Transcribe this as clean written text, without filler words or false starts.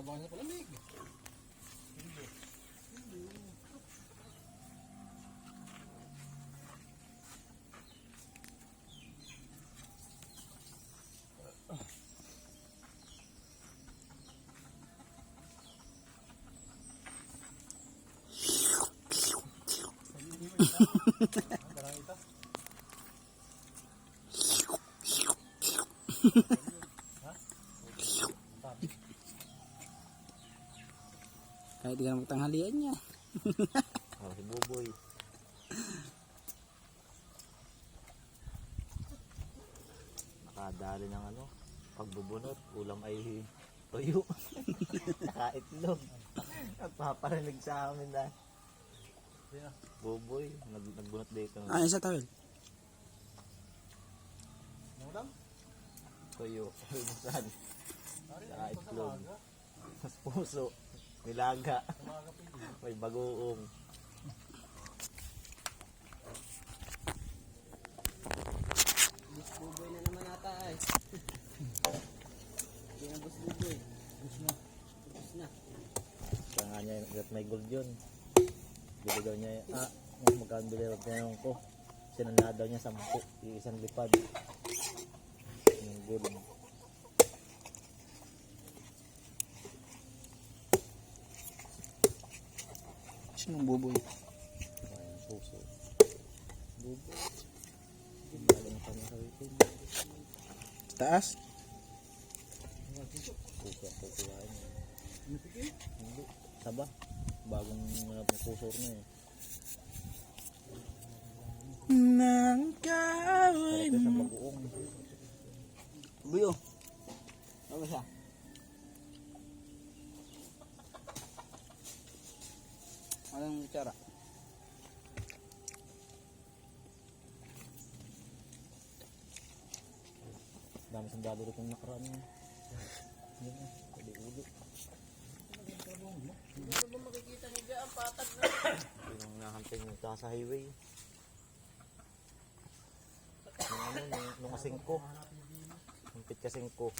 Trabaho sa palamig. Kahit di ka naman tanghalian niya. Oh, si Buboy. Nakadali ng ano, pagbubunot, ulam ay tuyo. Nakaitlog. Nagpaparinig sa amin na. Buboy, nagbunot dito. Ah, isa tawel. Ulam? Tuyo. Minsan. Nakaitlog. Mas puso. Nilaga. May bagoong. Bus buboy na naman ata ay. Hindi na bus buboy. Bus na. Bus na. Kaya nga niya at may gold yun. Bili daw niya, magkano bili daw niya ko. Sinanada daw niya 10. Isang lipad. Yung gold. Sinong buboy? Ayan, puso. Buboy. Hindi alam pa niya sa weekend. Sa taas? Puso ang kukuhain niya. Hindi. Saba. Bagong pusor na eh. Nang Sarap kawin sa mo. bagoong. Buyo. Ano siya? Anong tsara? Dami sandalo rin yung nakaraan niya. Yan eh. Pwede ulo. Ano ba makikita niyo dyan? Patag na. Yung nakamping sa highway. Nung ano, nung kasingko. Kumpit kasingko.